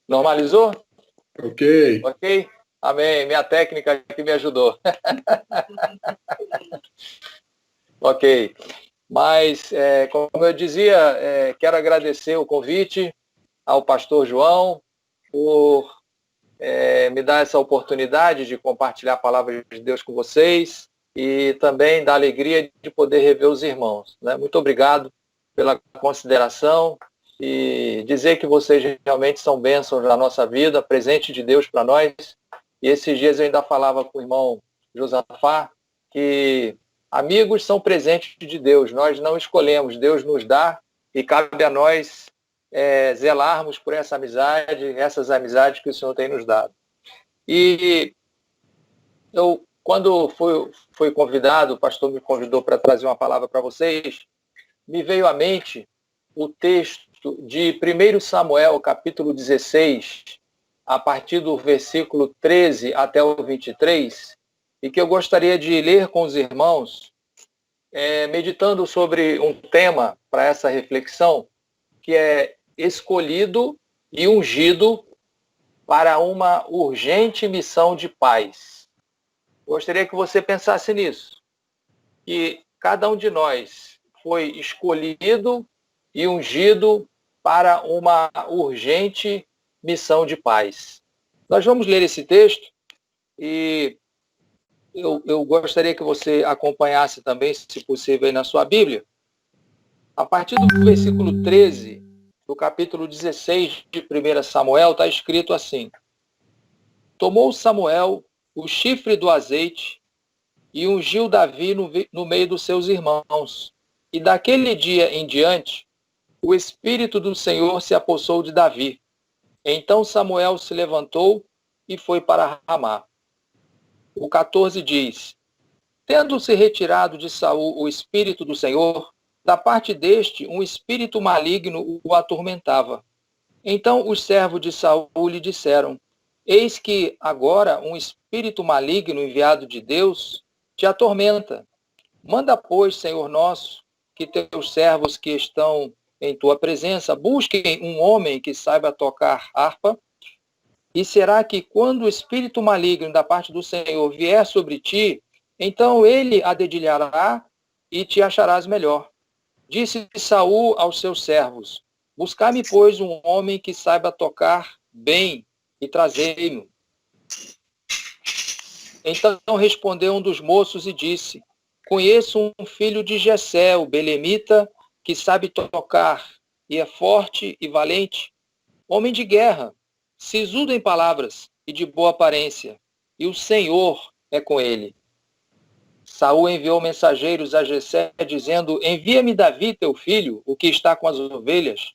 Normalizou? Ok. Ok? Amém. Minha técnica aqui me ajudou. Ok. Mas, como eu dizia, quero agradecer o convite ao pastor João por me dar essa oportunidade de compartilhar a palavra de Deus com vocês e também da alegria de poder rever os irmãos, né? Muito obrigado pela consideração e dizer que vocês realmente são bênçãos na nossa vida, presente de Deus para nós. E esses dias eu ainda falava com o irmão Josafá que amigos são presentes de Deus, nós não escolhemos, Deus nos dá e cabe a nós zelarmos por essa amizade, essas amizades que o Senhor tem nos dado. E eu, quando fui convidado, o pastor me convidou para trazer uma palavra para vocês, me veio à mente o texto de 1 Samuel, capítulo 16, a partir do versículo 13 até o 23, e que eu gostaria de ler com os irmãos, meditando sobre um tema para essa reflexão, que é escolhido e ungido para uma urgente missão de paz. Gostaria que você pensasse nisso, que cada um de nós foi escolhido e ungido para uma urgente missão de paz. Nós vamos ler esse texto e eu gostaria que você acompanhasse também, se possível, aí na sua Bíblia. A partir do versículo 13 do capítulo 16 de 1 Samuel, está escrito assim: Tomou Samuel o chifre do azeite e ungiu Davi no meio dos seus irmãos. E daquele dia em diante, o Espírito do Senhor se apossou de Davi. Então Samuel se levantou e foi para Ramá. O 14 diz: Tendo-se retirado de Saul o Espírito do Senhor, da parte deste um espírito maligno o atormentava. Então os servos de Saul lhe disseram: Eis que agora um espírito maligno enviado de Deus te atormenta. Manda, pois, Senhor nosso, que teus servos que estão em tua presença busquem um homem que saiba tocar harpa. E será que quando o espírito maligno da parte do Senhor vier sobre ti, então ele a dedilhará e te acharás melhor. Disse Saul aos seus servos: Buscai-me, pois, um homem que saiba tocar bem e trazei-mo. Então respondeu um dos moços e disse: Conheço um filho de Jessé, o belemita, que sabe tocar e é forte e valente, homem de guerra, sisudo em palavras e de boa aparência, e o Senhor é com ele. Saul enviou mensageiros a Jessé, dizendo: Envia-me Davi, teu filho, o que está com as ovelhas.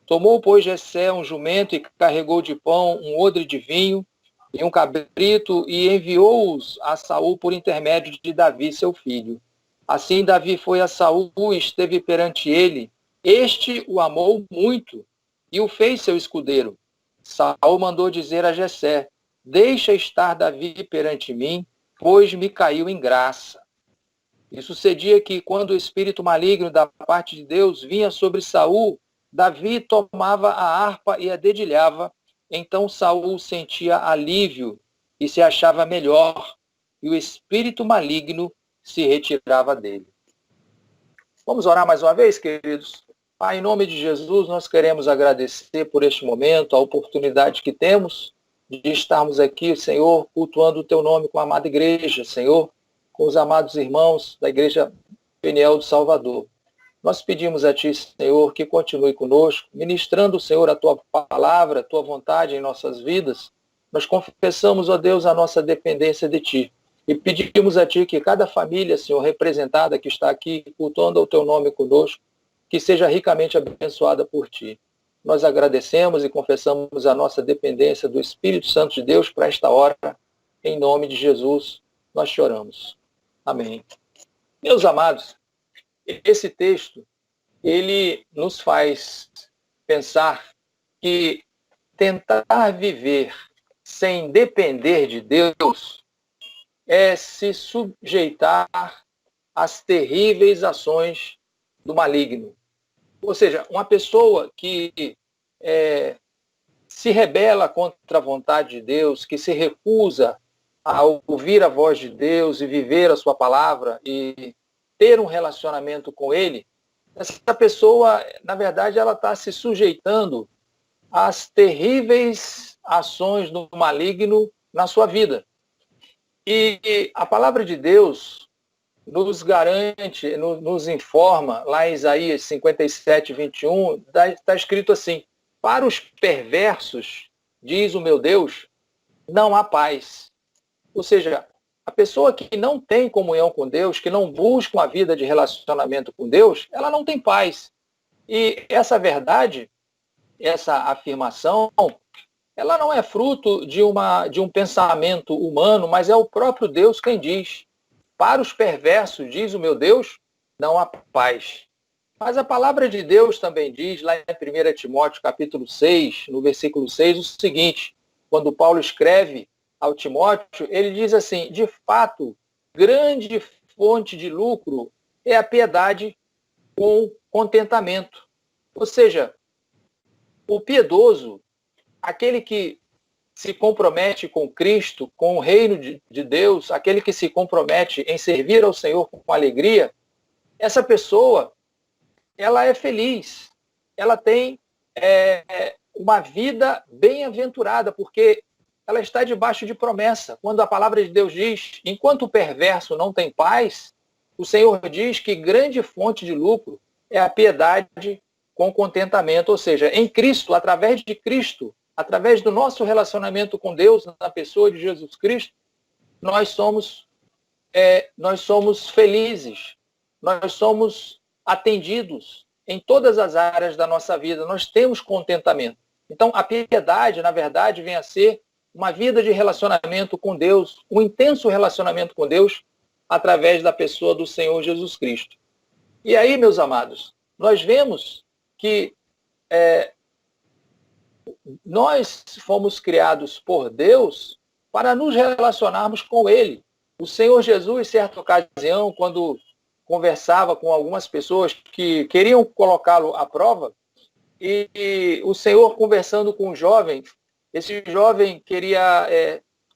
Tomou, pois, Jessé um jumento e carregou de pão um odre de vinho e um cabrito e enviou-os a Saul por intermédio de Davi, seu filho. Assim Davi foi a Saul e esteve perante ele. Este o amou muito e o fez seu escudeiro. Saul mandou dizer a Jessé: Deixa estar Davi perante mim, pois me caiu em graça. E sucedia que, quando o espírito maligno da parte de Deus vinha sobre Saul, Davi tomava a harpa e a dedilhava. Então Saul sentia alívio e se achava melhor, e o espírito maligno se retirava dele. Vamos orar mais uma vez, queridos? Pai, em nome de Jesus, nós queremos agradecer por este momento, a oportunidade que temos de estarmos aqui, Senhor, cultuando o Teu nome com a amada igreja, Senhor, com os amados irmãos da Igreja Peniel do Salvador. Nós pedimos a Ti, Senhor, que continue conosco, ministrando, Senhor, a Tua palavra, a Tua vontade em nossas vidas. Nós confessamos, ó Deus, a nossa dependência de Ti. E pedimos a Ti que cada família, Senhor, representada que está aqui, cultuando o Teu nome conosco, que seja ricamente abençoada por Ti. Nós agradecemos e confessamos a nossa dependência do Espírito Santo de Deus para esta hora. Em nome de Jesus, nós choramos. Amém. Meus amados, esse texto, ele nos faz pensar que tentar viver sem depender de Deus é se sujeitar às terríveis ações do maligno. Ou seja, uma pessoa que se rebela contra a vontade de Deus, que se recusa a ouvir a voz de Deus e viver a sua palavra e ter um relacionamento com Ele, essa pessoa, na verdade, ela está se sujeitando às terríveis ações do maligno na sua vida. E a palavra de Deus nos garante, nos informa, lá em Isaías 57, 21, está escrito assim: para os perversos, diz o meu Deus, não há paz. Ou seja, a pessoa que não tem comunhão com Deus, que não busca uma vida de relacionamento com Deus, ela não tem paz. E essa verdade, essa afirmação, ela não é fruto de um pensamento humano, mas é o próprio Deus quem diz. Para os perversos, diz o meu Deus, não há paz. Mas a palavra de Deus também diz, lá em 1 Timóteo capítulo 6, no versículo 6, o seguinte: quando Paulo escreve ao Timóteo, ele diz assim: de fato, grande fonte de lucro é a piedade com contentamento. Ou seja, o piedoso, aquele que se compromete com Cristo, com o reino de Deus, aquele que se compromete em servir ao Senhor com alegria, essa pessoa, ela é feliz, ela tem uma vida bem-aventurada, porque ela está debaixo de promessa. Quando a palavra de Deus diz, enquanto o perverso não tem paz, o Senhor diz que grande fonte de lucro é a piedade com contentamento, ou seja, em Cristo, através de Cristo, através do nosso relacionamento com Deus, na pessoa de Jesus Cristo, nós somos felizes, nós somos atendidos em todas as áreas da nossa vida, nós temos contentamento. Então, a piedade, na verdade, vem a ser uma vida de relacionamento com Deus, um intenso relacionamento com Deus, através da pessoa do Senhor Jesus Cristo. E aí, meus amados, nós vemos que nós fomos criados por Deus para nos relacionarmos com Ele. O Senhor Jesus, em certa ocasião, quando conversava com algumas pessoas que queriam colocá-lo à prova, e o Senhor conversando com um jovem, esse jovem queria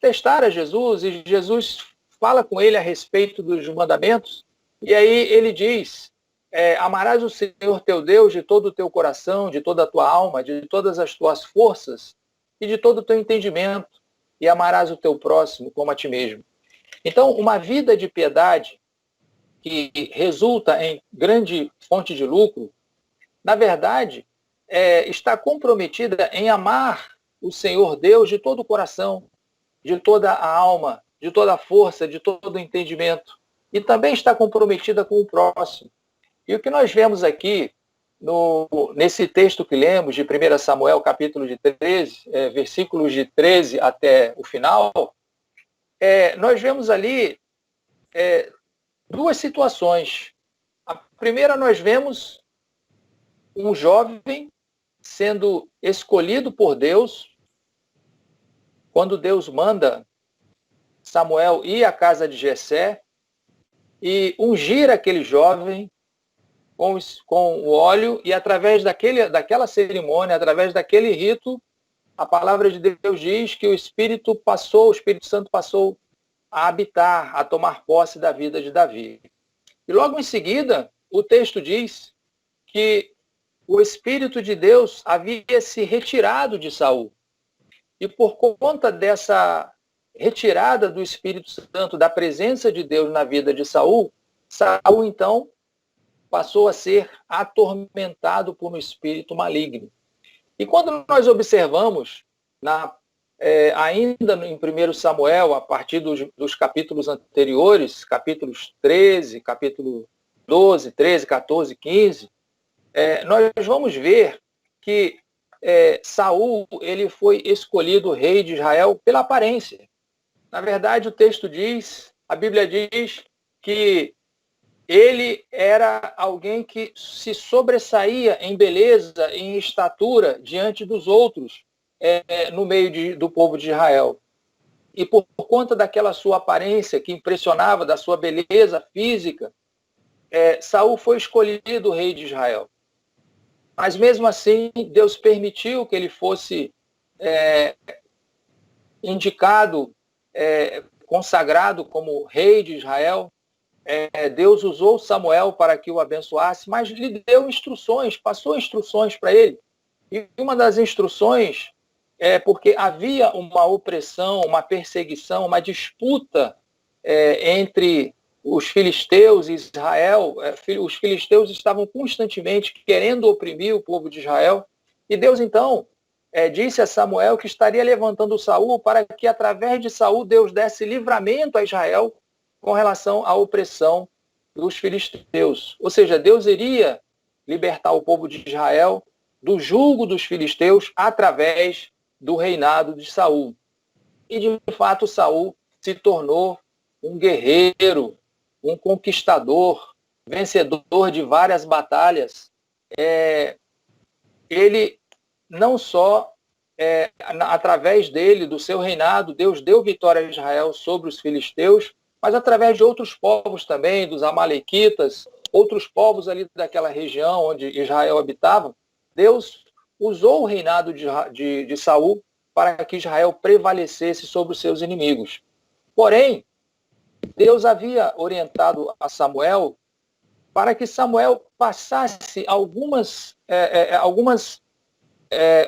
testar a Jesus, e Jesus fala com ele a respeito dos mandamentos, e aí ele diz: amarás o Senhor teu Deus de todo o teu coração, de toda a tua alma, de todas as tuas forças e de todo o teu entendimento, e amarás o teu próximo como a ti mesmo. Então, uma vida de piedade que resulta em grande fonte de lucro, na verdade, está comprometida em amar o Senhor Deus de todo o coração, de toda a alma, de toda a força, de todo o entendimento, e também está comprometida com o próximo. E o que nós vemos aqui, nesse texto que lemos, de 1 Samuel, capítulo de 13, versículos de 13 até o final, nós vemos ali duas situações. A primeira, nós vemos um jovem sendo escolhido por Deus, quando Deus manda Samuel ir à casa de Jessé e ungir aquele jovem com o óleo, e através daquela cerimônia, através daquele rito, a palavra de Deus diz que o Espírito Santo passou a habitar, a tomar posse da vida de Davi. E logo em seguida, o texto diz que o Espírito de Deus havia se retirado de Saul. E por conta dessa retirada do Espírito Santo, da presença de Deus na vida de Saul, Saul então passou a ser atormentado por um espírito maligno. E quando nós observamos, ainda em 1 Samuel, a partir dos capítulos anteriores, capítulos 13, capítulo 12, 13, 14, 15, nós vamos ver que Saul ele foi escolhido rei de Israel pela aparência. Na verdade, o texto diz, a Bíblia diz que ele era alguém que se sobressaía em beleza, em estatura, diante dos outros, no meio do povo de Israel. E por conta daquela sua aparência que impressionava, da sua beleza física, Saul foi escolhido rei de Israel. Mas mesmo assim, Deus permitiu que ele fosse indicado, consagrado como rei de Israel. Deus usou Samuel para que o abençoasse, mas lhe deu instruções, passou instruções para ele. E uma das instruções é porque havia uma opressão, uma perseguição, uma disputa entre os filisteus e Israel. Os filisteus estavam constantemente querendo oprimir o povo de Israel. E Deus, então, disse a Samuel que estaria levantando Saul para que, através de Saul, Deus desse livramento a Israel com relação à opressão dos filisteus. Ou seja, Deus iria libertar o povo de Israel do jugo dos filisteus através do reinado de Saul. E, de fato, Saul se tornou um guerreiro, um conquistador, vencedor de várias batalhas. Ele não só através dele, do seu reinado, Deus deu vitória a Israel sobre os filisteus, mas através de outros povos também, dos amalequitas, outros povos ali daquela região onde Israel habitava. Deus usou o reinado de Saul para que Israel prevalecesse sobre os seus inimigos. Porém, Deus havia orientado a Samuel para que Samuel passasse algumas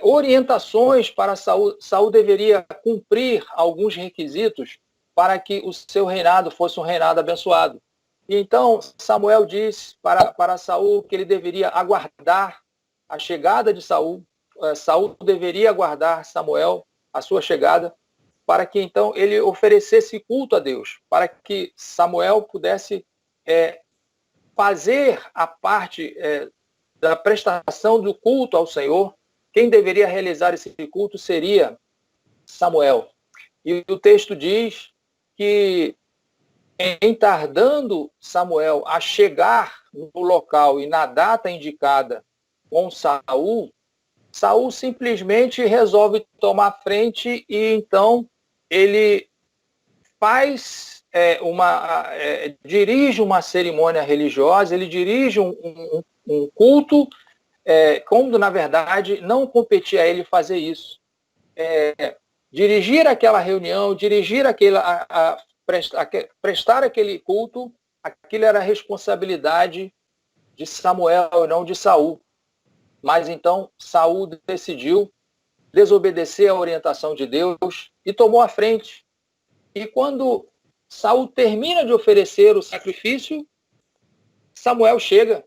orientações para Saul. Saul deveria cumprir alguns requisitos para que o seu reinado fosse um reinado abençoado. E então Samuel diz para Saul que ele deveria aguardar a chegada de Saul. Saul deveria aguardar Samuel, a sua chegada, para que então ele oferecesse culto a Deus, para que Samuel pudesse fazer a parte da prestação do culto ao Senhor. Quem deveria realizar esse culto seria Samuel. E o texto diz que, em tardando Samuel a chegar no local e na data indicada com Saul, Saul simplesmente resolve tomar frente e então ele dirige uma cerimônia religiosa, ele dirige um culto, quando na verdade não competia a ele fazer isso. Dirigir aquela reunião, prestar aquele culto, aquilo era responsabilidade de Samuel e não de Saul. Mas então Saul decidiu desobedecer a orientação de Deus e tomou a frente. E quando Saul termina de oferecer o sacrifício, Samuel chega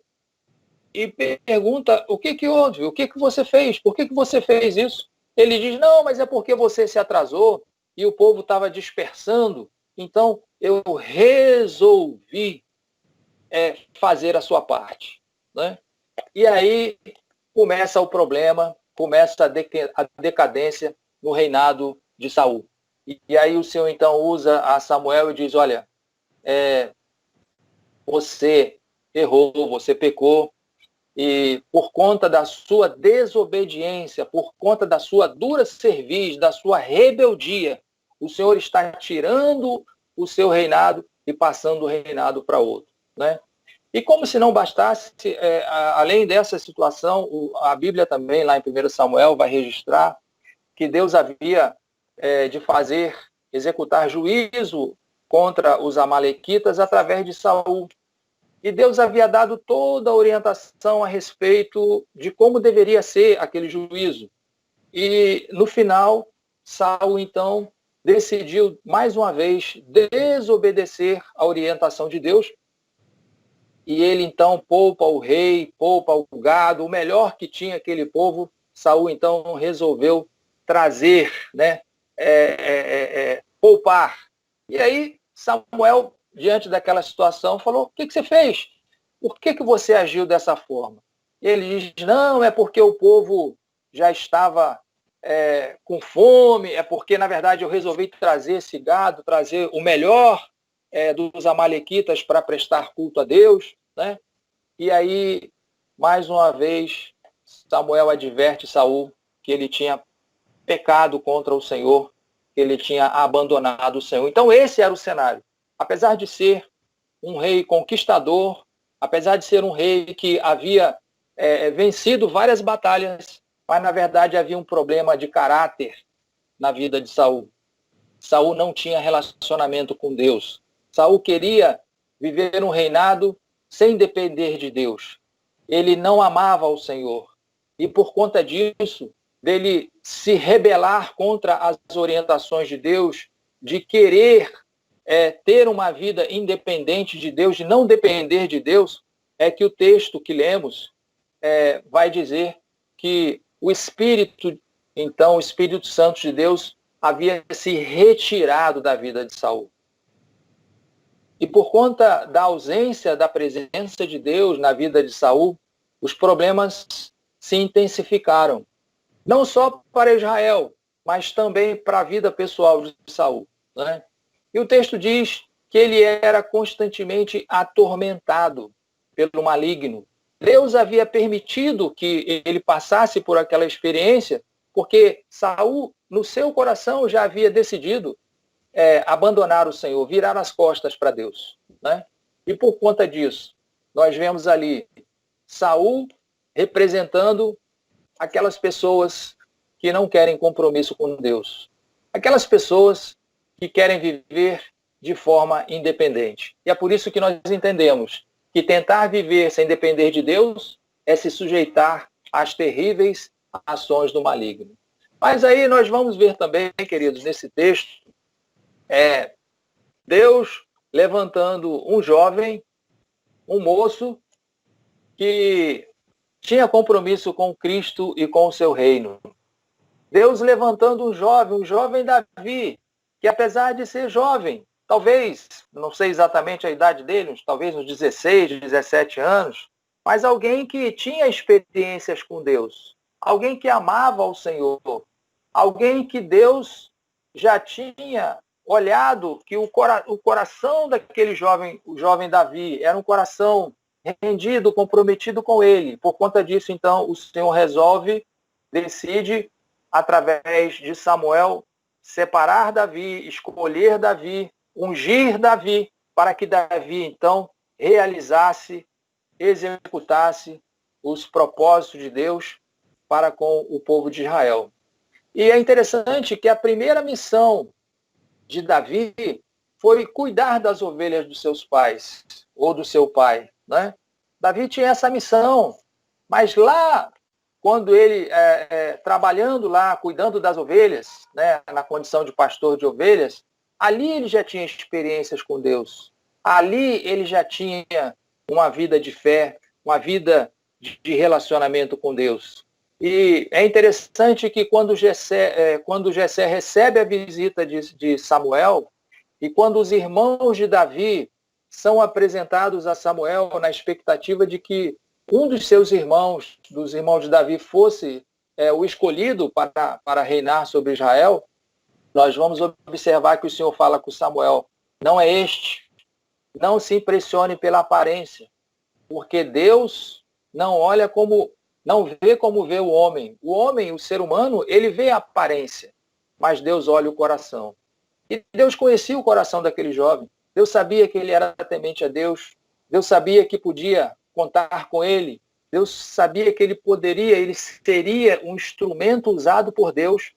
e pergunta: o que houve? O que você fez? Por que você fez isso? Ele diz: não, mas é porque você se atrasou e o povo estava dispersando, então eu resolvi fazer a sua parte. Né? E aí começa o problema, começa a decadência no reinado de Saul. E aí o Senhor então usa a Samuel e diz: olha, você errou, você pecou, e por conta da sua desobediência, por conta da sua dura cerviz, da sua rebeldia, o Senhor está tirando o seu reinado e passando o reinado para outro. Né? E como se não bastasse, além dessa situação, a Bíblia também, lá em 1 Samuel, vai registrar que Deus havia de executar juízo contra os amalequitas através de Saul. E Deus havia dado toda a orientação a respeito de como deveria ser aquele juízo. E, no final, Saul, então, decidiu, mais uma vez, desobedecer a orientação de Deus. E ele, então, poupa o rei, poupa o gado, o melhor que tinha aquele povo. Saul, então, resolveu trazer, né, poupar. E aí, Samuel, diante daquela situação, falou: o que você fez? Por que você agiu dessa forma? E ele diz: não, é porque o povo já estava com fome, é porque, na verdade, eu resolvi trazer esse gado, trazer o melhor dos amalequitas para prestar culto a Deus. Né? E aí, mais uma vez, Samuel adverte Saul que ele tinha pecado contra o Senhor, que ele tinha abandonado o Senhor. Então esse era o cenário. Apesar de ser um rei conquistador, apesar de ser um rei que havia vencido várias batalhas, mas na verdade havia um problema de caráter na vida de Saul. Saul não tinha relacionamento com Deus. Saul queria viver um reinado sem depender de Deus. Ele não amava o Senhor. E por conta disso, dele se rebelar contra as orientações de Deus, de querer ter uma vida independente de Deus, de não depender de Deus, é que o texto que lemos vai dizer que o Espírito, então, o Espírito Santo de Deus havia se retirado da vida de Saul. E por conta da ausência da presença de Deus na vida de Saul, os problemas se intensificaram. Não só para Israel, mas também para a vida pessoal de Saul, né? E o texto diz que ele era constantemente atormentado pelo maligno. Deus havia permitido que ele passasse por aquela experiência, porque Saul, no seu coração, já havia decidido abandonar o Senhor, virar as costas para Deus, né? E por conta disso, nós vemos ali Saul representando aquelas pessoas que não querem compromisso com Deus, aquelas pessoas que querem viver de forma independente. E é por isso que nós entendemos que tentar viver sem depender de Deus é se sujeitar às terríveis ações do maligno. Mas aí nós vamos ver também, queridos, nesse texto, Deus levantando um jovem, um moço, que tinha compromisso com Cristo e com o seu reino. Deus levantando um jovem Davi, que apesar de ser jovem, talvez, não sei exatamente a idade dele, talvez uns 16, 17 anos, mas alguém que tinha experiências com Deus, alguém que amava o Senhor, alguém que Deus já tinha olhado que o coração daquele jovem, o jovem Davi, era um coração rendido, comprometido com ele. Por conta disso, então, o Senhor decide, através de Samuel, separar Davi, escolher Davi, ungir Davi, para que Davi, então, realizasse, executasse os propósitos de Deus para com o povo de Israel. E é interessante que a primeira missão de Davi foi cuidar das ovelhas dos seus pais, ou do seu pai, né? Davi tinha essa missão, mas lá, quando ele, trabalhando lá, cuidando das ovelhas, né, na condição de pastor de ovelhas, ali ele já tinha experiências com Deus. Ali ele já tinha uma vida de fé, uma vida de relacionamento com Deus. E é interessante que quando Jessé recebe a visita de Samuel, e quando os irmãos de Davi são apresentados a Samuel na expectativa de que um dos seus irmãos, dos irmãos de Davi, fosse o escolhido para reinar sobre Israel, nós vamos observar que o Senhor fala com Samuel: não é este, não se impressione pela aparência, porque Deus não vê como vê o homem. O homem, o ser humano, ele vê a aparência, mas Deus olha o coração. E Deus conhecia o coração daquele jovem. Deus sabia que ele era temente a Deus. Deus sabia que podia contar com ele. Deus sabia que ele seria um instrumento usado por Deus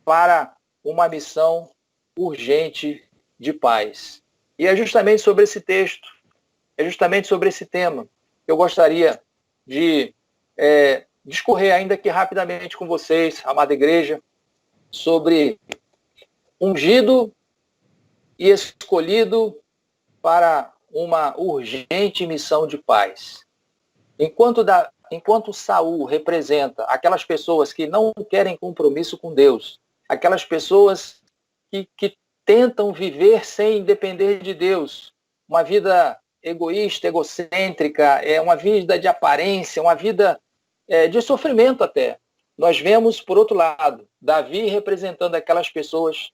para uma missão urgente de paz. E é justamente sobre esse texto, é justamente sobre esse tema que eu gostaria de discorrer ainda aqui rapidamente com vocês, amada igreja, sobre ungido e escolhido para uma urgente missão de paz. Enquanto Saul representa aquelas pessoas que não querem compromisso com Deus, aquelas pessoas que tentam viver sem depender de Deus, uma vida egoísta, egocêntrica, uma vida de aparência, uma vida de sofrimento até. Nós vemos, por outro lado, Davi representando aquelas pessoas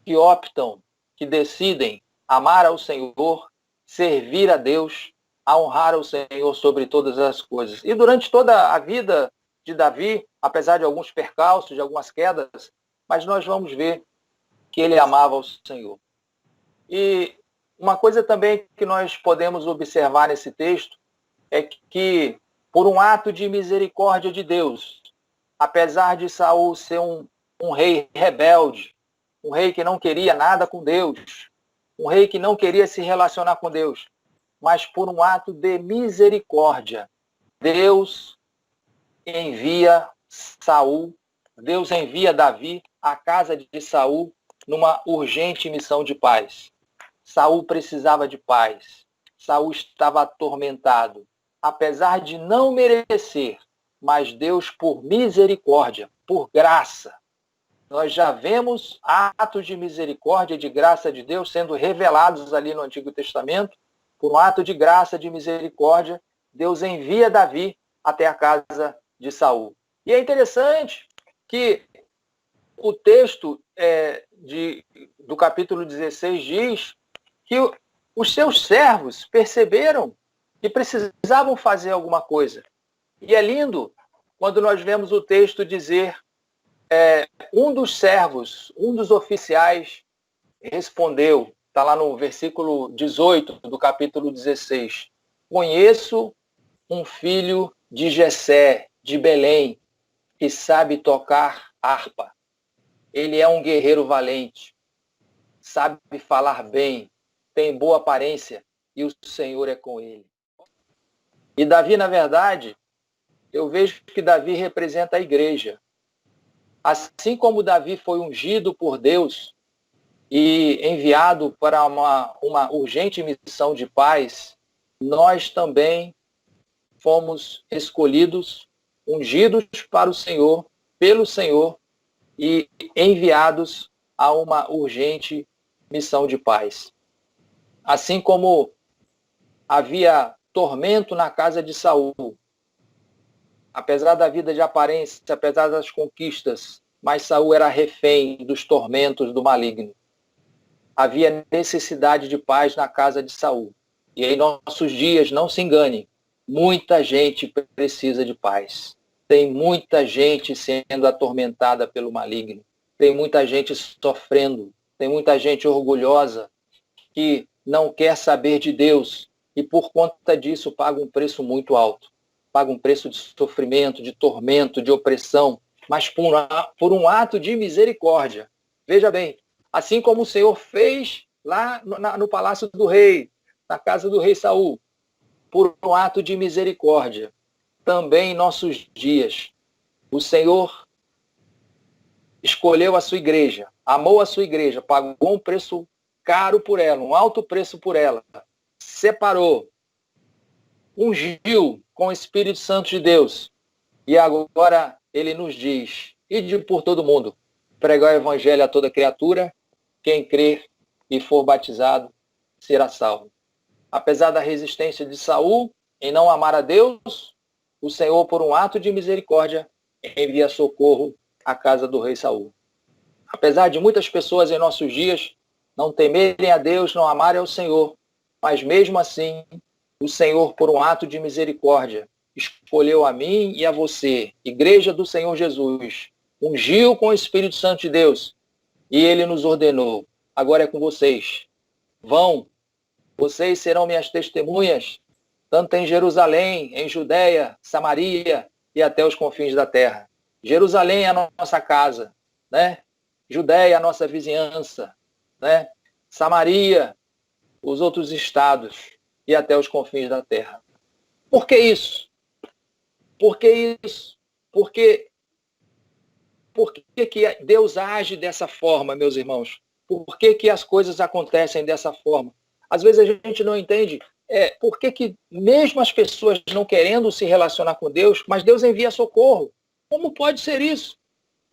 que optam, que decidem amar ao Senhor, servir a Deus, a honrar o Senhor sobre todas as coisas. E durante toda a vida de Davi, apesar de alguns percalços, de algumas quedas, mas nós vamos ver que ele amava o Senhor. E uma coisa também que nós podemos observar nesse texto é que, por um ato de misericórdia de Deus, apesar de Saul ser um rei rebelde, um rei que não queria nada com Deus, um rei que não queria se relacionar com Deus, mas por um ato de misericórdia, Deus envia Saul, Deus envia Davi à casa de Saul numa urgente missão de paz. Saul precisava de paz. Saul estava atormentado, apesar de não merecer, mas Deus, por misericórdia, por graça, nós já vemos atos de misericórdia e de graça de Deus sendo revelados ali no Antigo Testamento. Por um ato de graça, de misericórdia, Deus envia Davi até a casa de Saul. E é interessante que o texto do capítulo 16 diz que os seus servos perceberam que precisavam fazer alguma coisa. E é lindo quando nós vemos o texto dizer um dos servos, um dos oficiais respondeu, está lá no versículo 18 do capítulo 16, conheço um filho de Jessé, de Belém, que sabe tocar harpa. Ele é um guerreiro valente, sabe falar bem, tem boa aparência e o Senhor é com ele. E Davi, na verdade, eu vejo que Davi representa a igreja. Assim como Davi foi ungido por Deus e enviado para uma urgente missão de paz, nós também fomos escolhidos, ungidos para o Senhor, pelo Senhor, e enviados a uma urgente missão de paz. Assim como havia tormento na casa de Saul, apesar da vida de aparência, apesar das conquistas, mas Saul era refém dos tormentos do maligno. Havia necessidade de paz na casa de Saul. E em nossos dias, não se engane, muita gente precisa de paz. Tem muita gente sendo atormentada pelo maligno. Tem muita gente sofrendo. Tem muita gente orgulhosa que não quer saber de Deus e por conta disso paga um preço muito alto. Paga um preço de sofrimento, de tormento, de opressão, mas por um ato de misericórdia. Veja bem, assim como o Senhor fez lá no palácio do rei, na casa do rei Saul, por um ato de misericórdia, também em nossos dias, o Senhor escolheu a sua igreja, amou a sua igreja, pagou um preço caro por ela, um alto preço por ela, separou, ungiu com o Espírito Santo de Deus. E agora ele nos diz, ide por todo mundo, pregar o evangelho a toda criatura, quem crer e for batizado será salvo. Apesar da resistência de Saul em não amar a Deus, o Senhor, por um ato de misericórdia, envia socorro à casa do rei Saul. Apesar de muitas pessoas em nossos dias não temerem a Deus, não amarem ao Senhor, mas mesmo assim, o Senhor, por um ato de misericórdia, escolheu a mim e a você, igreja do Senhor Jesus, ungiu com o Espírito Santo de Deus, e ele nos ordenou, agora é com vocês. Vão, vocês serão minhas testemunhas, tanto em Jerusalém, em Judeia, Samaria e até os confins da terra. Jerusalém é a nossa casa, né? Judeia é a nossa vizinhança, né? Samaria, os outros estados e até os confins da terra. Por que isso? Por que isso? Por que Deus age dessa forma, meus irmãos? Por que as coisas acontecem dessa forma? Às vezes a gente não entende por que mesmo as pessoas não querendo se relacionar com Deus, mas Deus envia socorro. Como pode ser isso?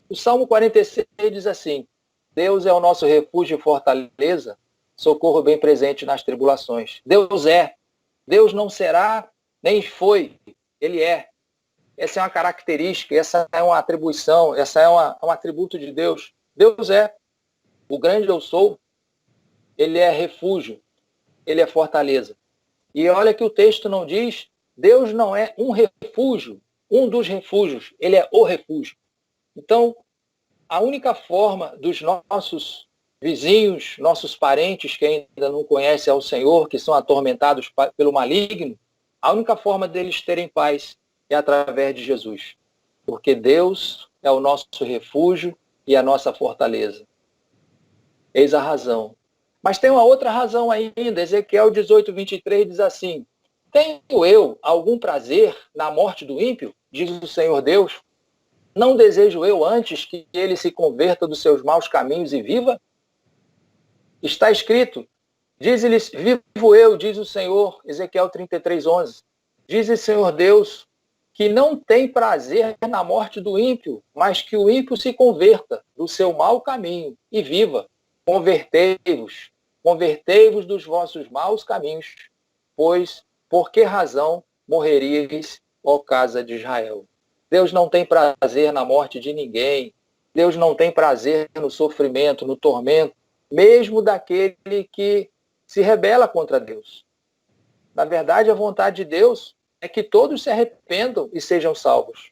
O Salmo 46 diz assim, Deus é o nosso refúgio e fortaleza, socorro bem presente nas tribulações. Deus é. Deus não será, nem foi. Ele é. Essa é uma característica, essa é uma atribuição, essa é um atributo de Deus. Deus é. O grande eu sou, ele é refúgio, ele é fortaleza. E olha que o texto não diz, Deus não é um refúgio, um dos refúgios, ele é o refúgio. Então, a única forma dos nossos vizinhos, nossos parentes que ainda não conhecem ao Senhor, que são atormentados pelo maligno, a única forma deles terem paz é através de Jesus. porque Deus é o nosso refúgio e a nossa fortaleza. Eis a razão. Mas tem uma outra razão ainda. Ezequiel 18, 23 diz assim: tenho eu algum prazer na morte do ímpio? Diz o Senhor Deus. Não desejo eu antes que ele se converta dos seus maus caminhos e viva? Está escrito: diz-lhes, vivo eu, diz o Senhor, Ezequiel 33, 11. Diz o Senhor Deus que não tem prazer na morte do ímpio, mas que o ímpio se converta do seu mau caminho e viva. Convertei-vos, convertei-vos dos vossos maus caminhos, pois por que razão morreríeis, ó casa de Israel? Deus não tem prazer na morte de ninguém. Deus não tem prazer no sofrimento, no tormento, mesmo daquele que se rebela contra Deus. Na verdade, a vontade de Deus é que todos se arrependam e sejam salvos.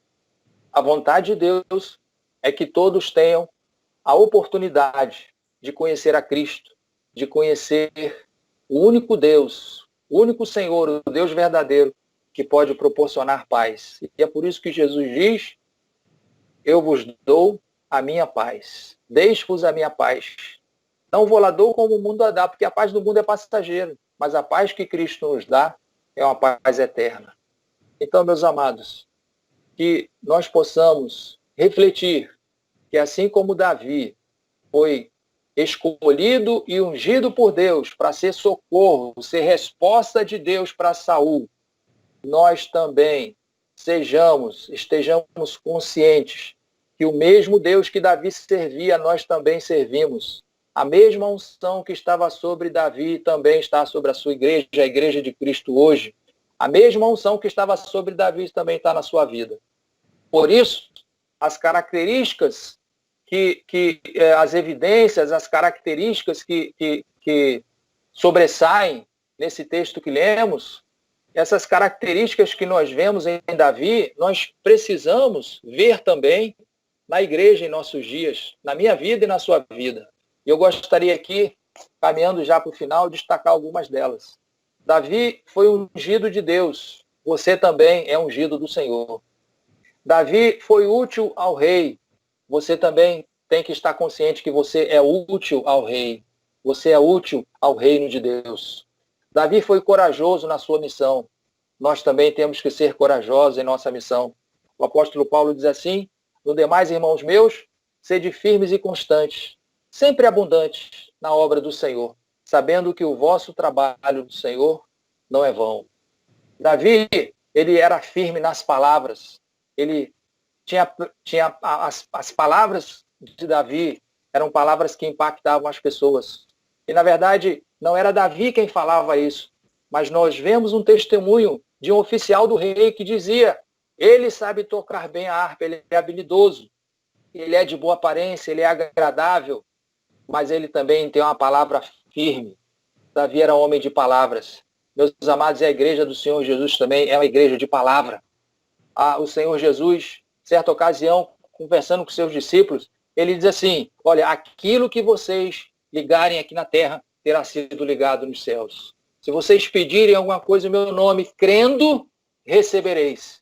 A vontade de Deus é que todos tenham a oportunidade de conhecer a Cristo, de conhecer o único Deus, o único Senhor, o Deus verdadeiro, que pode proporcionar paz. E é por isso que Jesus diz: eu vos dou a minha paz. Deixo-vos a minha paz. Não vou lá dou como o mundo a dá, porque a paz do mundo é passageira, mas a paz que Cristo nos dá é uma paz eterna. Então, meus amados, que nós possamos refletir que assim como Davi foi escolhido e ungido por Deus para ser socorro, ser resposta de Deus para Saul, nós também estejamos conscientes que o mesmo Deus que Davi servia, nós também servimos. A mesma unção que estava sobre Davi também está sobre a sua igreja, a igreja de Cristo hoje. A mesma unção que estava sobre Davi também está na sua vida. Por isso, as características as evidências, as características que sobressaem nesse texto que lemos, essas características que nós vemos em Davi, nós precisamos ver também na igreja em nossos dias, na minha vida e na sua vida. E eu gostaria aqui, caminhando já para o final, destacar algumas delas. Davi foi ungido de Deus. Você também é ungido do Senhor. Davi foi útil ao rei. Você também tem que estar consciente que você é útil ao rei. Você é útil ao reino de Deus. Davi foi corajoso na sua missão. Nós também temos que ser corajosos em nossa missão. O apóstolo Paulo diz assim: no demais, irmãos meus, sede firmes e constantes, sempre abundantes na obra do Senhor, sabendo que o vosso trabalho do Senhor não é vão. Davi, ele era firme nas palavras. Ele tinha as palavras de Davi eram palavras que impactavam as pessoas. E, na verdade, não era Davi quem falava isso, mas nós vemos um testemunho de um oficial do rei que dizia: ele sabe tocar bem a harpa, ele é habilidoso, ele é de boa aparência, ele é agradável, mas ele também tem uma palavra firme. Davi era um homem de palavras. Meus amados, a igreja do Senhor Jesus também é uma igreja de palavra. O Senhor Jesus, certa ocasião, conversando com seus discípulos, ele diz assim: olha, aquilo que vocês ligarem aqui na terra terá sido ligado nos céus. Se vocês pedirem alguma coisa em meu nome, crendo, recebereis.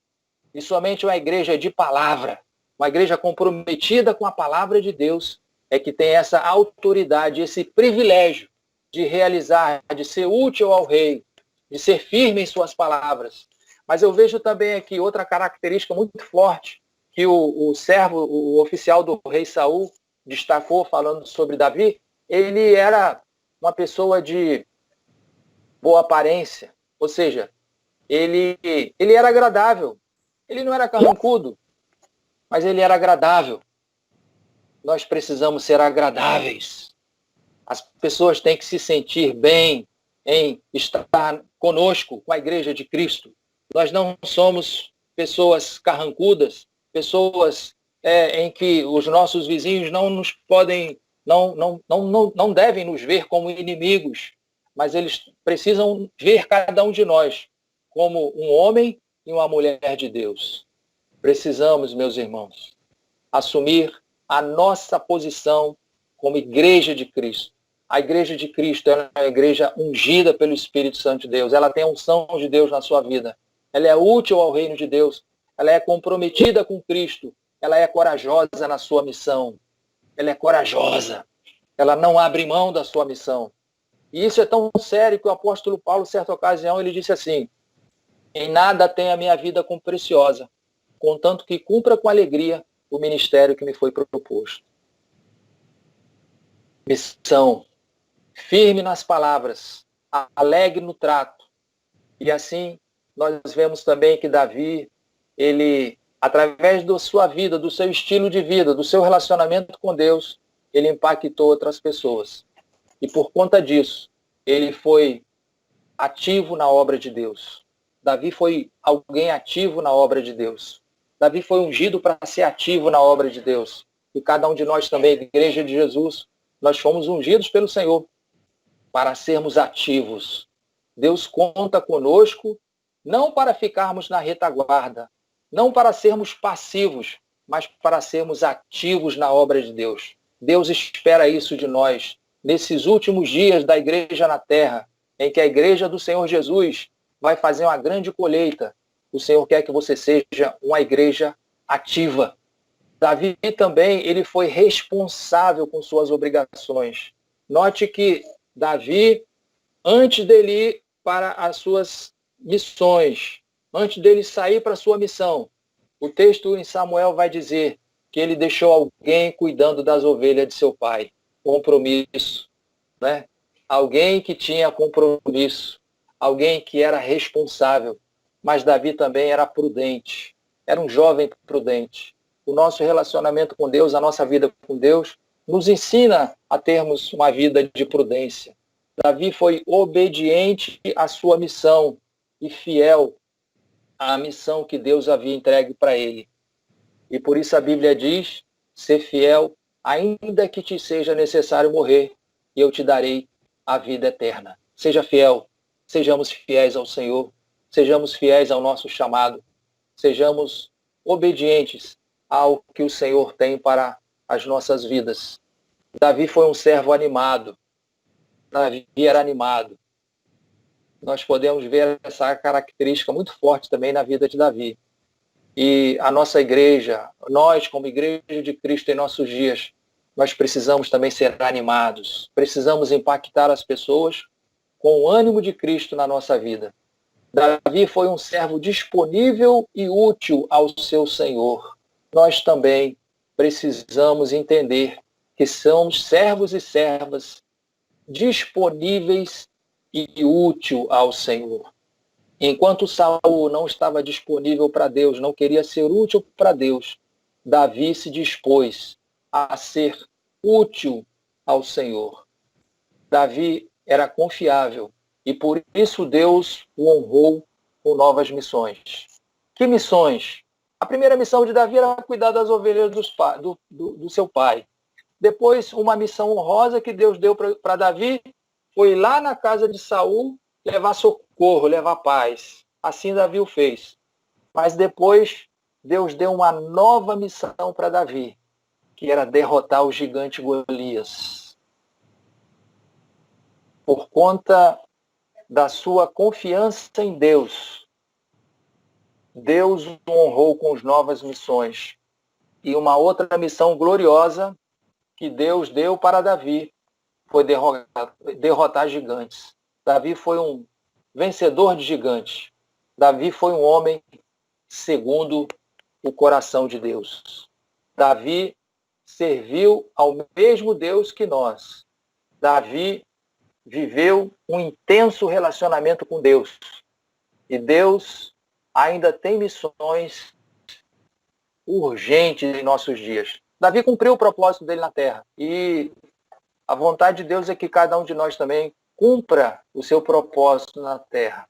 E somente uma igreja de palavra, uma igreja comprometida com a palavra de Deus, é que tem essa autoridade, esse privilégio de realizar, de ser útil ao rei, de ser firme em suas palavras. Mas eu vejo também aqui outra característica muito forte que o servo, o oficial do rei Saul destacou falando sobre Davi. Ele era uma pessoa de boa aparência, ou seja, ele era agradável. Ele não era carrancudo, mas ele era agradável. Nós precisamos ser agradáveis. As pessoas têm que se sentir bem em estar conosco, com a igreja de Cristo. Nós não somos pessoas carrancudas, pessoas em que os nossos vizinhos não nos podem, não devem nos ver como inimigos, mas eles precisam ver cada um de nós como um homem e uma mulher de Deus. Precisamos, meus irmãos, assumir a nossa posição como igreja de Cristo. A igreja de Cristo é uma igreja ungida pelo Espírito Santo de Deus. Ela tem a unção de Deus na sua vida. Ela é útil ao reino de Deus. ela é comprometida com Cristo, ela é corajosa na sua missão. Ela é corajosa. Ela não abre mão da sua missão. E isso é tão sério que o apóstolo Paulo, certa ocasião, ele disse assim: em nada tenho a minha vida como preciosa, contanto que cumpra com alegria o ministério que me foi proposto. Missão. Firme nas palavras, alegre no trato. E assim, nós vemos também que Davi, ele, através da sua vida, do seu estilo de vida, do seu relacionamento com Deus, ele impactou outras pessoas. E por conta disso, ele foi ativo na obra de Deus. Davi foi alguém ativo na obra de Deus. Davi foi ungido para ser ativo na obra de Deus. E cada um de nós também, Igreja de Jesus, nós fomos ungidos pelo Senhor para sermos ativos. Deus conta conosco, não para ficarmos na retaguarda, não para sermos passivos, mas para sermos ativos na obra de Deus. Deus espera isso de nós, nesses últimos dias da igreja na terra, em que a igreja do Senhor Jesus vai fazer uma grande colheita. O Senhor quer que você seja uma igreja ativa. Davi também, ele foi responsável com suas obrigações. Note que Davi, antes dele ir para as suas missões, antes dele sair para a sua missão, o texto em Samuel vai dizer que ele deixou alguém cuidando das ovelhas de seu pai. Compromisso, né? Alguém que tinha compromisso, alguém que era responsável. Mas Davi também era prudente, era um jovem prudente. O nosso relacionamento com Deus, a nossa vida com Deus, nos ensina a termos uma vida de prudência. Davi foi obediente à sua missão e fiel à missão que Deus havia entregue para ele. E por isso a Bíblia diz: ser fiel, ainda que te seja necessário morrer, e eu te darei a vida eterna. Seja fiel, sejamos fiéis ao Senhor, sejamos fiéis ao nosso chamado, sejamos obedientes ao que o Senhor tem para as nossas vidas. Davi foi um servo animado. Davi era animado. Nós podemos ver essa característica muito forte também na vida de Davi. E a nossa igreja, nós como igreja de Cristo em nossos dias, nós precisamos também ser animados. Precisamos impactar as pessoas com o ânimo de Cristo na nossa vida. Davi foi um servo disponível e útil ao seu Senhor. Nós também precisamos entender que somos servos e servas disponíveis e útil ao Senhor. Enquanto Saul não estava disponível para Deus, não queria ser útil para Deus, Davi se dispôs a ser útil ao Senhor. Davi era confiável e por isso Deus o honrou com novas missões. Que missões? A primeira missão de Davi era cuidar das ovelhas do seu pai. Depois, uma missão honrosa que Deus deu para Davi foi lá na casa de Saul levar socorro, levar paz. Assim Davi o fez. Mas depois, Deus deu uma nova missão para Davi, que era derrotar o gigante Golias. Por conta da sua confiança em Deus, Deus o honrou com as novas missões. E uma outra missão gloriosa que Deus deu para Davi foi derrotar gigantes. Davi foi um vencedor de gigantes. Davi foi um homem segundo o coração de Deus. Davi serviu ao mesmo Deus que nós. Davi viveu um intenso relacionamento com Deus. E Deus ainda tem missões urgentes em nossos dias. Davi cumpriu o propósito dele na terra. E a vontade de Deus é que cada um de nós também cumpra o seu propósito na terra.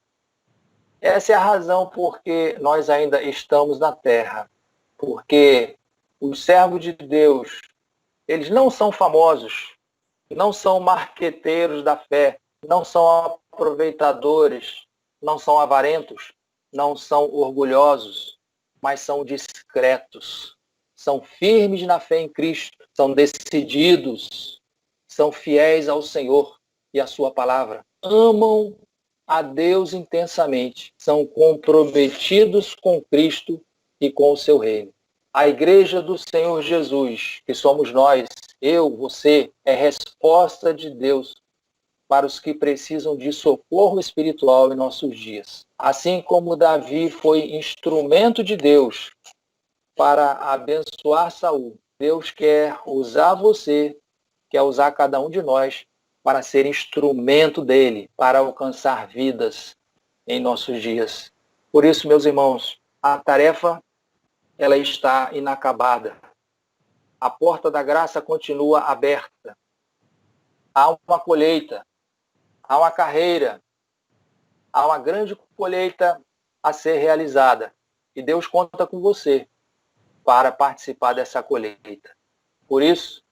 Essa é a razão porque nós ainda estamos na terra. Porque os servos de Deus, eles não são famosos, não são marqueteiros da fé, não são aproveitadores, não são avarentos, não são orgulhosos, mas são discretos. São firmes na fé em Cristo, são decididos, são fiéis ao Senhor e à sua palavra. Amam a Deus intensamente, são comprometidos com Cristo e com o seu reino. A igreja do Senhor Jesus, que somos nós, eu, você, é resposta de Deus para os que precisam de socorro espiritual em nossos dias. Assim como Davi foi instrumento de Deus para abençoar Saul, Deus quer usar você, quer usar cada um de nós para ser instrumento dele, para alcançar vidas em nossos dias. Por isso, meus irmãos, a tarefa ela está inacabada. A porta da graça continua aberta. Há uma colheita, há uma carreira, há uma grande colheita a ser realizada. E Deus conta com você para participar dessa colheita. Por isso,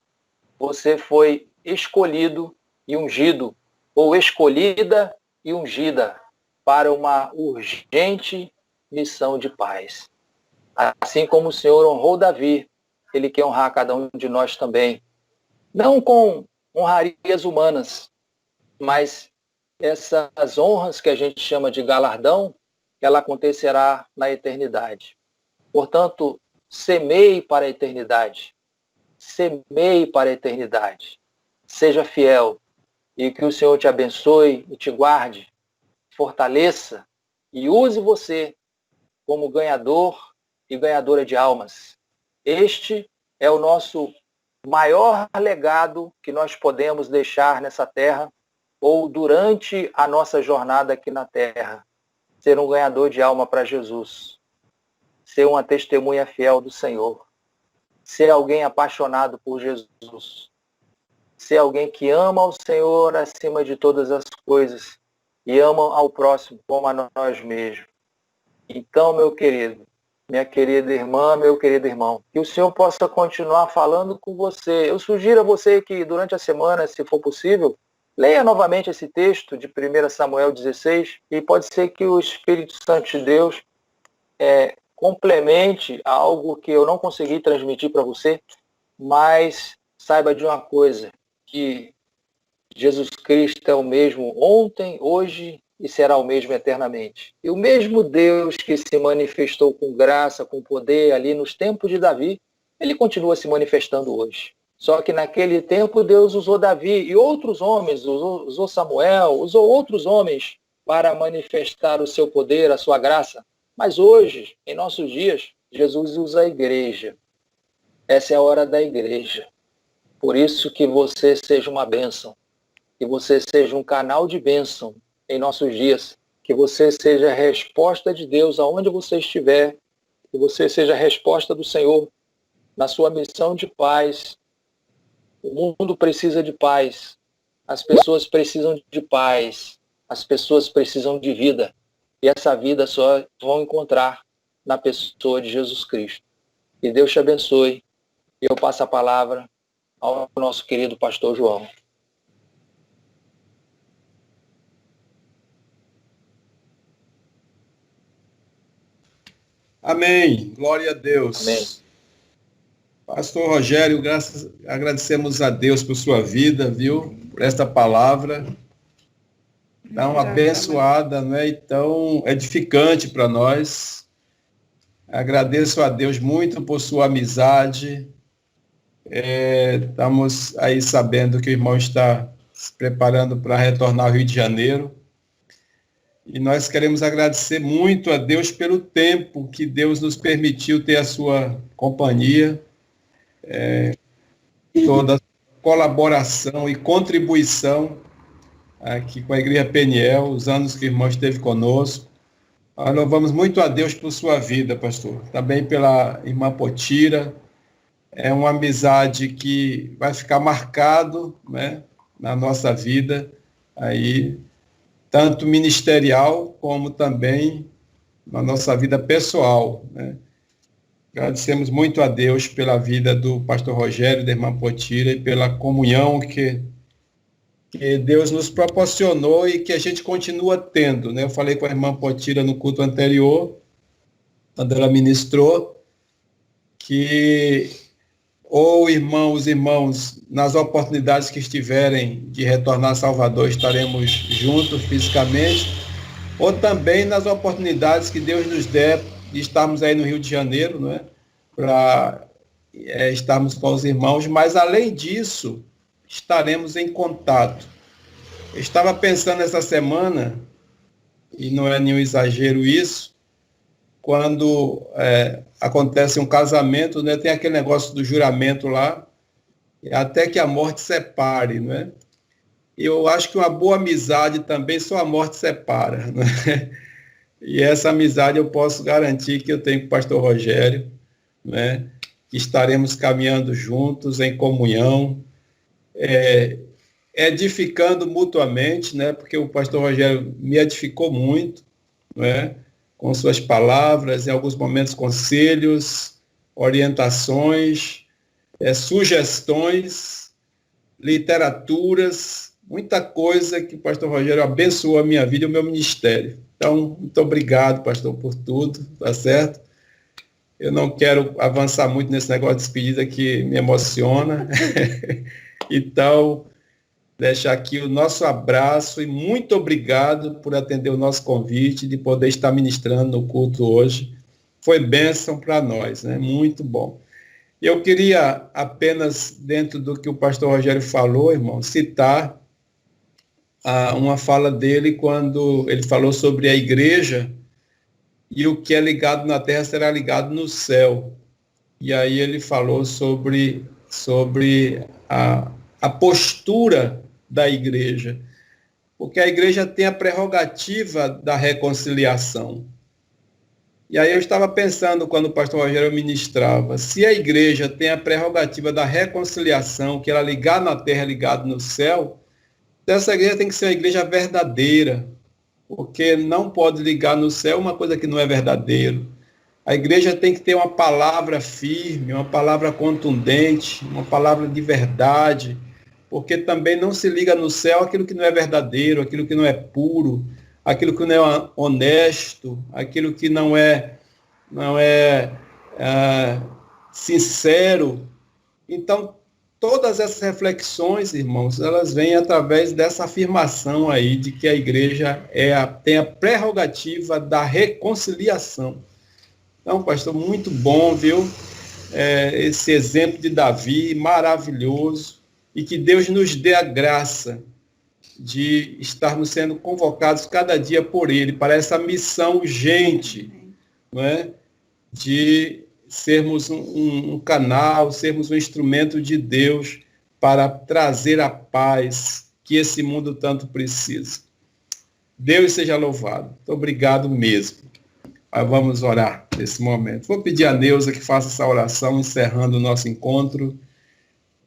você foi escolhido e ungido, ou escolhida e ungida para uma urgente missão de paz. Assim como o Senhor honrou Davi, Ele quer honrar cada um de nós também. Não com honrarias humanas, mas essas honras que a gente chama de galardão, ela acontecerá na eternidade. Portanto, semeie para a eternidade. Semeie para a eternidade. Seja fiel e que o Senhor te abençoe e te guarde, fortaleça e use você como ganhador e ganhadora de almas. Este é o nosso maior legado que nós podemos deixar nessa terra ou durante a nossa jornada aqui na terra. Ser um ganhador de alma para Jesus. Ser uma testemunha fiel do Senhor. Ser alguém apaixonado por Jesus. Ser alguém que ama o Senhor acima de todas as coisas e ama ao próximo como a nós mesmos. Então, meu querido, minha querida irmã, meu querido irmão, que o Senhor possa continuar falando com você. Eu sugiro a você que durante a semana, se for possível, leia novamente esse texto de 1 Samuel 16 e pode ser que o Espírito Santo de Deus complemente algo que eu não consegui transmitir para você, mas saiba de uma coisa, que Jesus Cristo é o mesmo ontem, hoje e será o mesmo eternamente. E o mesmo Deus que se manifestou com graça, com poder ali nos tempos de Davi, ele continua se manifestando hoje. Só que naquele tempo Deus usou Davi e outros homens, usou Samuel, usou outros homens para manifestar o seu poder, a sua graça. Mas hoje, em nossos dias, Jesus usa a igreja. Essa é a hora da igreja. Por isso que você seja uma bênção. Que você seja um canal de bênção em nossos dias. Que você seja a resposta de Deus aonde você estiver. Que você seja a resposta do Senhor na sua missão de paz. O mundo precisa de paz. As pessoas precisam de paz. As pessoas precisam de vida. E essa vida só vão encontrar na pessoa de Jesus Cristo. Que Deus te abençoe. E eu passo a palavra ao nosso querido pastor João. Amém. Glória a Deus. Amém. Pastor Rogério, agradecemos a Deus por sua vida, viu? Por esta palavra. Tão abençoada, não é? E tão edificante para nós. Agradeço a Deus muito por sua amizade. Estamos aí sabendo que o irmão está se preparando para retornar ao Rio de Janeiro. E nós queremos agradecer muito a Deus pelo tempo que Deus nos permitiu ter a sua companhia, toda a colaboração e contribuição aqui com a Igreja Peniel, os anos que o irmão esteve conosco. Nós louvamos muito a Deus por sua vida, pastor. Também pela irmã Potira. É uma amizade que vai ficar marcado, né, na nossa vida, aí, tanto ministerial como também na nossa vida pessoal, né? Agradecemos muito a Deus pela vida do pastor Rogério, da irmã Potira, e pela comunhão que Deus nos proporcionou e que a gente continua tendo, né? Eu falei com a irmã Potira no culto anterior, quando ela ministrou, que os irmãos, nas oportunidades que estiverem de retornar a Salvador, estaremos juntos fisicamente, ou também nas oportunidades que Deus nos der de estarmos aí no Rio de Janeiro, não é? Para estarmos com os irmãos, mas além disso, estaremos em contato. Eu estava pensando essa semana, e não é nenhum exagero isso, quando acontece um casamento, né, tem aquele negócio do juramento lá, até que a morte separe, não é? Eu acho que uma boa amizade também só a morte separa, né? E essa amizade eu posso garantir que eu tenho com o pastor Rogério, né? Que estaremos caminhando juntos em comunhão, edificando mutuamente, né? Porque o pastor Rogério me edificou muito, né? Com suas palavras, em alguns momentos conselhos, orientações, sugestões, literaturas, muita coisa que o pastor Rogério abençoou a minha vida e o meu ministério. Então, muito obrigado, pastor, por tudo, tá certo? Eu não quero avançar muito nesse negócio de despedida que me emociona. Então, deixar aqui o nosso abraço e muito obrigado por atender o nosso convite de poder estar ministrando no culto hoje. Foi bênção para nós, né? Muito bom. Eu queria apenas, dentro do que o pastor Rogério falou, irmão, citar uma fala dele quando ele falou sobre a igreja e o que é ligado na terra será ligado no céu. E aí ele falou sobre a postura da igreja, porque a igreja tem a prerrogativa da reconciliação. E aí eu estava pensando, quando o pastor Rogério ministrava, se a igreja tem a prerrogativa da reconciliação, que ela ligar na terra, ligado no céu, essa igreja tem que ser uma igreja verdadeira, porque não pode ligar no céu uma coisa que não é verdadeiro. A igreja tem que ter uma palavra firme, uma palavra contundente, uma palavra de verdade, porque também não se liga no céu aquilo que não é verdadeiro, aquilo que não é puro, aquilo que não é honesto, aquilo que não é sincero. Então, todas essas reflexões, irmãos, elas vêm através dessa afirmação aí de que a igreja tem a prerrogativa da reconciliação. Então, pastor, muito bom, viu? Esse exemplo de Davi, maravilhoso, e que Deus nos dê a graça de estarmos sendo convocados cada dia por Ele para essa missão urgente, não é? De sermos um canal, sermos um instrumento de Deus para trazer a paz que esse mundo tanto precisa. Deus seja louvado. Muito obrigado mesmo. Mas vamos orar nesse momento. Vou pedir a Neuza que faça essa oração, encerrando o nosso encontro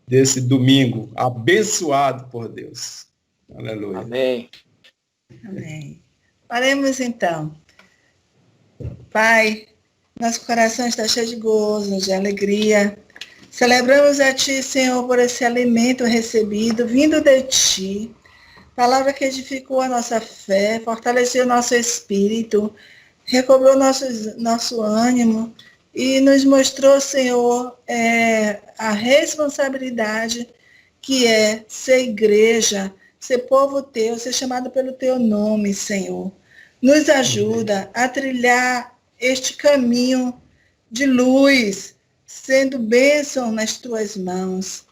desse domingo, abençoado por Deus. Aleluia. Amém. Amém. Oremos então. Pai, nosso coração está cheio de gozo, de alegria. Celebramos a Ti, Senhor, por esse alimento recebido, vindo de Ti. Palavra que edificou a nossa fé, fortaleceu o nosso espírito, recobrou nosso ânimo e nos mostrou, Senhor, a responsabilidade que é ser igreja, ser povo Teu, ser chamado pelo Teu nome, Senhor. Nos ajuda a trilhar este caminho de luz, sendo bênção nas Tuas mãos.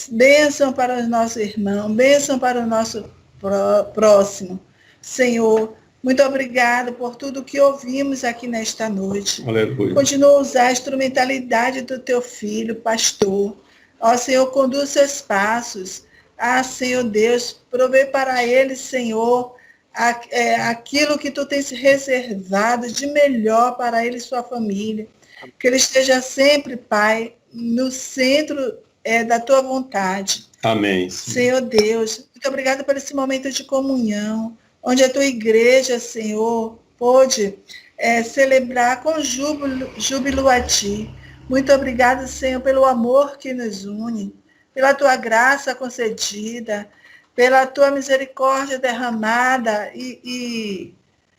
Bênção para os nossos irmãos, bênção para o nosso próximo. Senhor, muito obrigado por tudo que ouvimos aqui nesta noite. Aleluia. Continua a usar a instrumentalidade do Teu filho, pastor. Ó Senhor, conduz seus passos. Senhor Deus, provê para ele, Senhor, aquilo que Tu tens reservado de melhor para ele e sua família. Que ele esteja sempre, Pai, no centro da Tua vontade. Amém. Senhor Deus, muito obrigada por esse momento de comunhão, onde a Tua igreja, Senhor, pôde celebrar com júbilo a Ti. Muito obrigada, Senhor, pelo amor que nos une, pela Tua graça concedida, pela Tua misericórdia derramada e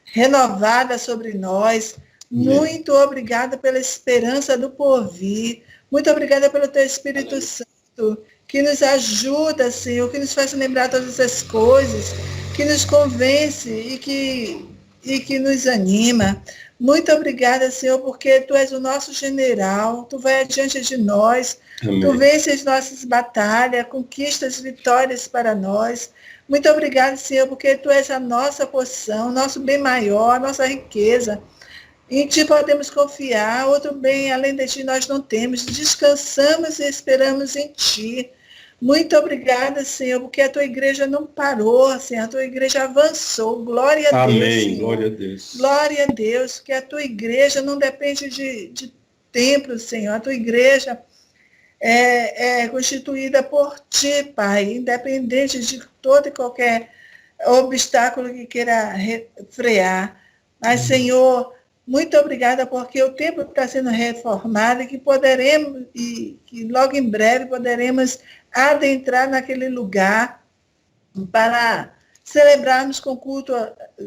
renovada sobre nós. Muito obrigada pela esperança do porvir. Muito obrigada pelo Teu Espírito Santo, que nos ajuda, Senhor, que nos faz lembrar todas essas coisas, que nos convence e que nos anima. Muito obrigada, Senhor, porque Tu és o nosso general, Tu vai adiante de nós, Amém. Tu vences nossas batalhas, conquistas vitórias para nós. Muito obrigada, Senhor, porque Tu és a nossa porção, nosso bem maior, a nossa riqueza. Em Ti podemos confiar, outro bem além de Ti nós não temos. Descansamos e esperamos em Ti. Muito obrigada, Senhor, porque a Tua igreja não parou, Senhor, a Tua igreja avançou. Glória a Deus, Amém, Senhor. glória a Deus. Glória a Deus, que a Tua igreja não depende de templo, Senhor. A Tua igreja é constituída por Ti, Pai, independente de todo e qualquer obstáculo que queira frear. Mas, Senhor, muito obrigada porque o templo está sendo reformado e que poderemos, e que logo em breve poderemos adentrar naquele lugar para celebrarmos com culto,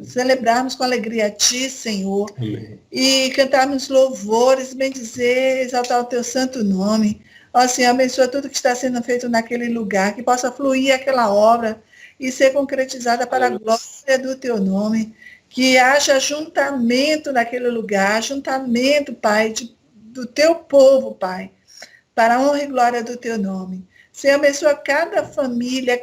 celebrarmos com alegria a Ti, Senhor. Amém. E cantarmos louvores, bendizer, exaltar o Teu santo nome. Ó Senhor, abençoa tudo que está sendo feito naquele lugar, que possa fluir aquela obra e ser concretizada para a glória do Teu nome. Que haja ajuntamento naquele lugar, ajuntamento, Pai, do Teu povo, Pai, para a honra e glória do Teu nome. Senhor, abençoa cada família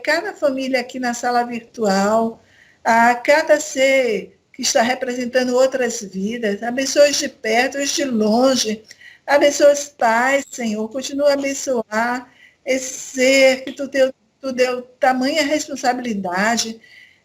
aqui na sala virtual, a cada ser que está representando outras vidas. Abençoa os de perto, os de longe. Abençoa os pais, Senhor. Continua a abençoar esse ser que Tu deu tamanha responsabilidade.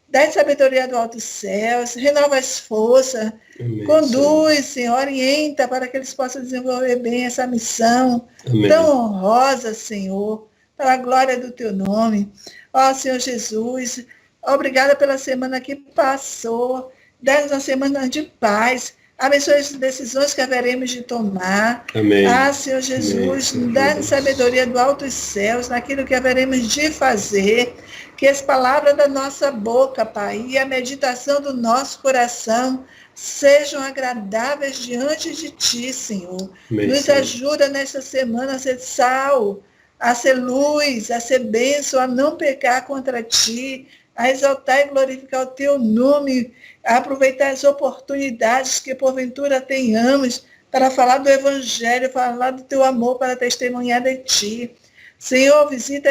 Dá sabedoria do alto céus, renova as forças, Amém, conduz, Senhor, orienta para que eles possam desenvolver bem essa missão Amém. tão honrosa, Senhor, para a glória do Teu nome. Ó, Senhor Jesus, obrigada pela semana que passou, dá-nos uma semana de paz, abençoe as decisões que haveremos de tomar. Amém. Ah, Senhor Jesus, dá-nos sabedoria do alto céus naquilo que haveremos de fazer. Que as palavras da nossa boca, Pai, e a meditação do nosso coração sejam agradáveis diante de Ti, Senhor. Amém, Nos Senhor. ajuda nesta semana a ser sal, a ser luz, a ser bênção, a não pecar contra Ti, a exaltar e glorificar o Teu nome, a aproveitar as oportunidades que porventura tenhamos para falar do Evangelho, falar do Teu amor, para testemunhar de Ti. Senhor, visita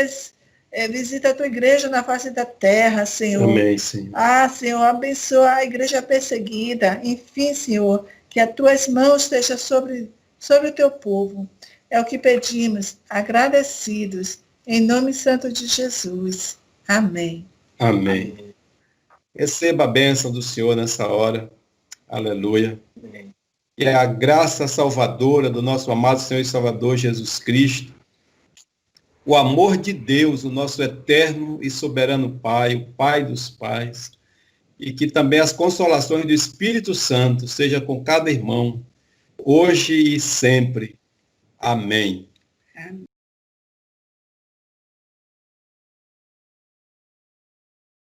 a Tua igreja na face da terra, Senhor. Amém, Senhor. Ah, Senhor, abençoa a igreja perseguida. Enfim, Senhor, que as Tuas mãos estejam sobre o Teu povo. É o que pedimos, agradecidos, em nome santo de Jesus. Amém. Amém. Receba a bênção do Senhor nessa hora. Aleluia. E a graça salvadora do nosso amado Senhor e Salvador Jesus Cristo, o amor de Deus, o nosso eterno e soberano Pai, o Pai dos Pais, e que também as consolações do Espírito Santo seja com cada irmão, hoje e sempre. Amém.